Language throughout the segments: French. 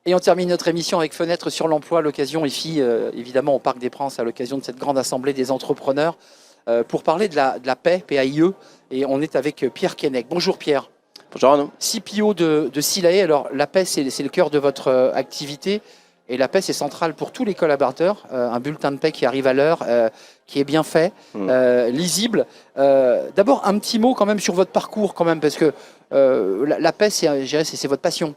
Et on termine notre émission avec Fenêtre sur l'emploi, l'occasion ici, évidemment au Parc des Princes, à l'occasion de cette grande assemblée des entrepreneurs, pour parler de la paix, PAIE. Et on est avec Pierre Keinec. Bonjour Pierre. Bonjour Arnaud. CPO de Silae. Alors la paix, c'est le cœur de votre activité. Et la paix, c'est central pour tous les collaborateurs. Un bulletin de paix qui arrive à l'heure, qui est bien fait, lisible. D'abord, un petit mot quand même sur votre parcours, quand même, parce que la paix, c'est votre passion.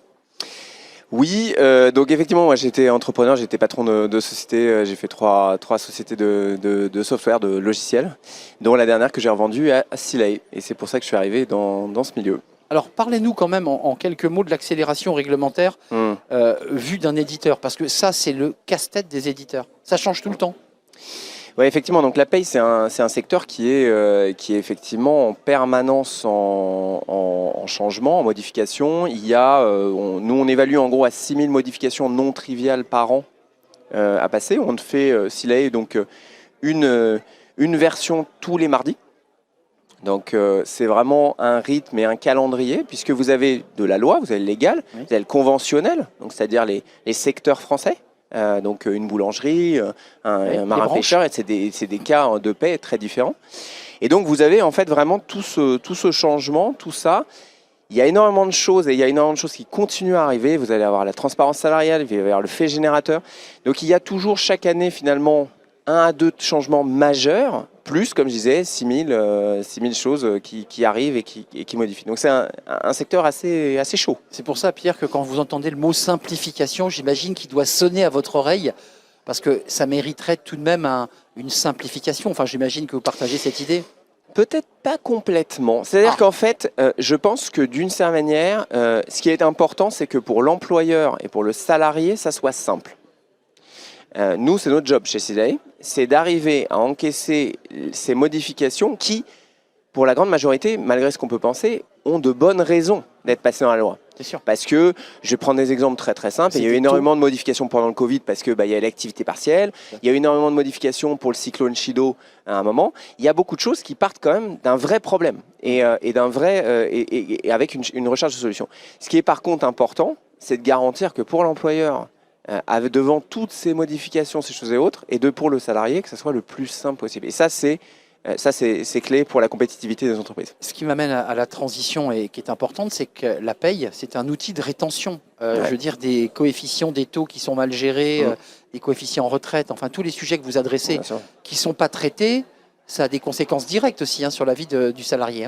Oui, donc effectivement, moi j'étais entrepreneur, j'étais patron de société, j'ai fait trois sociétés de software, de logiciels, dont la dernière que j'ai revendue à Silae. Et c'est pour ça que je suis arrivé dans ce milieu. Alors parlez-nous quand même en quelques mots de l'accélération réglementaire vue d'un éditeur, parce que ça c'est le casse-tête des éditeurs, ça change tout le temps. Oui, effectivement, donc la paye c'est un secteur qui est effectivement en permanence en changement, en modification. Il y a, nous on évalue en gros à 6000 modifications non triviales par an à passer. On fait Silae donc une version tous les mardis. Donc c'est vraiment un rythme et un calendrier, puisque vous avez de la loi, vous avez le légal, vous avez le conventionnel, c'est-à-dire les secteurs français, donc une boulangerie, un marin-pêcheur, c'est des cas de paix très différents. Et donc vous avez en fait vraiment tout ce changement, tout ça. Il y a énormément de choses et il y a énormément de choses qui continuent à arriver. Vous allez avoir la transparence salariale, il va y avoir le fait générateur. Donc il y a toujours chaque année finalement 1 à 2 changements majeurs, plus, comme je disais, 6000 choses qui arrivent et qui modifient. Donc c'est un secteur assez chaud. C'est pour ça, Pierre, que quand vous entendez le mot simplification, j'imagine qu'il doit sonner à votre oreille, parce que ça mériterait tout de même une simplification. Enfin, j'imagine que vous partagez cette idée. Peut-être pas complètement. C'est-à-dire qu'en fait, je pense que d'une certaine manière, ce qui est important, c'est que pour l'employeur et pour le salarié, ça soit simple. Nous, c'est notre job chez Silae, c'est d'arriver à encaisser ces modifications qui, pour la grande majorité, malgré ce qu'on peut penser, ont de bonnes raisons d'être passées dans la loi. C'est sûr. Parce que, je vais prendre des exemples très simples, il y a eu énormément de modifications pendant le Covid parce qu'il y a l'activité partielle, il y a eu énormément de modifications pour le cyclone Chido à un moment. Il y a beaucoup de choses qui partent quand même d'un vrai problème et avec une recherche de solution. Ce qui est par contre important, c'est de garantir que pour l'employeur, devant toutes ces modifications, ces choses et autres, et pour le salarié, que ce soit le plus simple possible. Et ça, c'est clé pour la compétitivité des entreprises. Ce qui m'amène à la transition et qui est importante, c'est que la paye, c'est un outil de rétention. Je veux dire, des coefficients, des taux qui sont mal gérés, des coefficients en retraite, enfin tous les sujets que vous adressez qui ne sont pas traités, ça a des conséquences directes aussi sur la vie du salarié.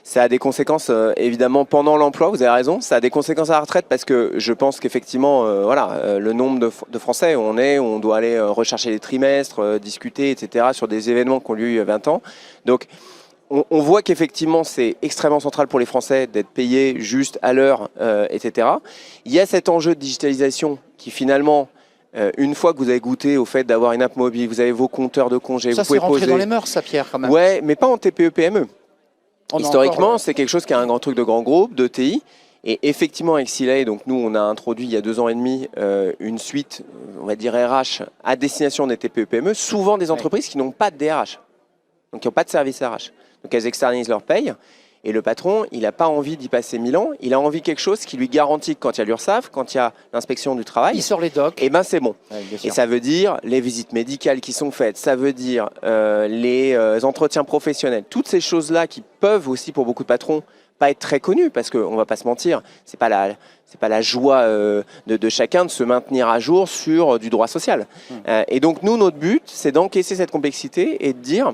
Ça a des conséquences évidemment pendant l'emploi, vous avez raison. Ça a des conséquences à la retraite parce que je pense qu'effectivement, le nombre de Français où on doit aller rechercher les trimestres, discuter, etc. sur des événements qui ont lieu il y a 20 ans. Donc, on voit qu'effectivement, c'est extrêmement central pour les Français d'être payés juste à l'heure, etc. Il y a cet enjeu de digitalisation qui finalement, une fois que vous avez goûté au fait d'avoir une app mobile, vous avez vos compteurs de congés, ça, vous pouvez poser... rentré dans les mœurs, ça, Pierre, quand même. Ouais, mais pas en TPE-PME. Historiquement, c'est quelque chose qui est un grand truc de grand groupe, de TI. Et effectivement, avec Silae, donc nous, on a introduit il y a 2 ans et demi une suite, on va dire RH, à destination des TPE-PME, souvent des entreprises qui n'ont pas de DRH, donc qui n'ont pas de service RH. Donc elles externalisent leur paye. Et le patron, il n'a pas envie d'y passer 1000 ans. Il a envie de quelque chose qui lui garantit que quand il y a l'URSSAF, quand il y a l'inspection du travail, il sort les docs. Et ben c'est bon. Ouais, et ça veut dire les visites médicales qui sont faites, ça veut dire les entretiens professionnels. Toutes ces choses-là qui peuvent aussi pour beaucoup de patrons pas être très connues, parce qu'on ne va pas se mentir, c'est pas la joie de chacun de se maintenir à jour sur du droit social. Et donc nous, notre but, c'est d'encaisser cette complexité et de dire,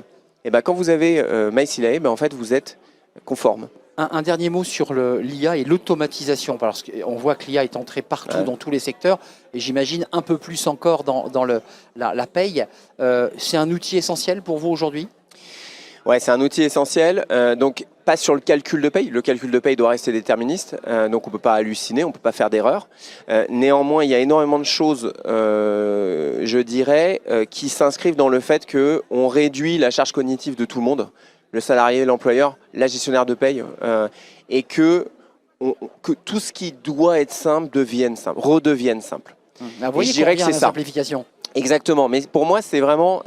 quand vous avez MySilae, en fait, vous êtes conforme. Un dernier mot sur l'IA et l'automatisation, parce qu'on voit que l'IA est entrée partout dans tous les secteurs, et j'imagine un peu plus encore dans la paye. C'est un outil essentiel pour vous aujourd'hui ? Ouais, c'est un outil essentiel. Donc, pas sur le calcul de paye. Le calcul de paye doit rester déterministe, donc on ne peut pas halluciner, on ne peut pas faire d'erreur. Néanmoins, il y a énormément de choses, je dirais, qui s'inscrivent dans le fait qu'on réduit la charge cognitive de tout le monde. Le salarié, l'employeur, la gestionnaire de paye, et que tout ce qui doit être simple devienne simple, redevienne simple. Vous voyez, je dirais que c'est ça. Simplification. Exactement, mais pour moi c'est vraiment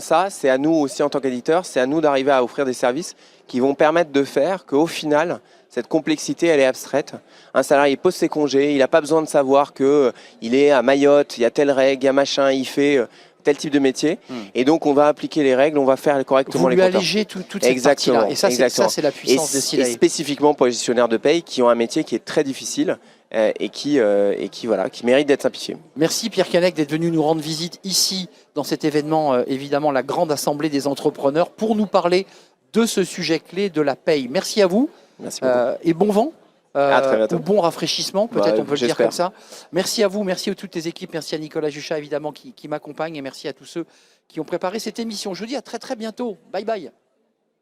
ça, c'est à nous aussi en tant qu'éditeur, c'est à nous d'arriver à offrir des services qui vont permettre de faire qu'au final, Cette complexité, elle est abstraite. Un salarié pose ses congés, il n'a pas besoin de savoir qu'il est à Mayotte, il y a telle règle, il y a machin, il fait tel type de métier. Et donc, on va appliquer les règles, on va faire correctement les comptes. comptes. Vous lui allégez toute cette partie-là. Et ça, c'est la puissance de Silae. Et spécifiquement pour les gestionnaires de paye qui ont un métier qui est très difficile et qui mérite d'être simplifié. Merci Pierre Canek d'être venu nous rendre visite ici, dans cet événement, évidemment, la grande assemblée des entrepreneurs, pour nous parler de ce sujet clé de la paye. Merci à vous. Merci beaucoup. Et bon vent. À très bientôt. Ou bon rafraîchissement, peut-être on peut le dire comme ça. Merci à vous, merci à toutes les équipes, merci à Nicolas Juchat évidemment qui m'accompagne et merci à tous ceux qui ont préparé cette émission. Je vous dis à très bientôt. Bye bye.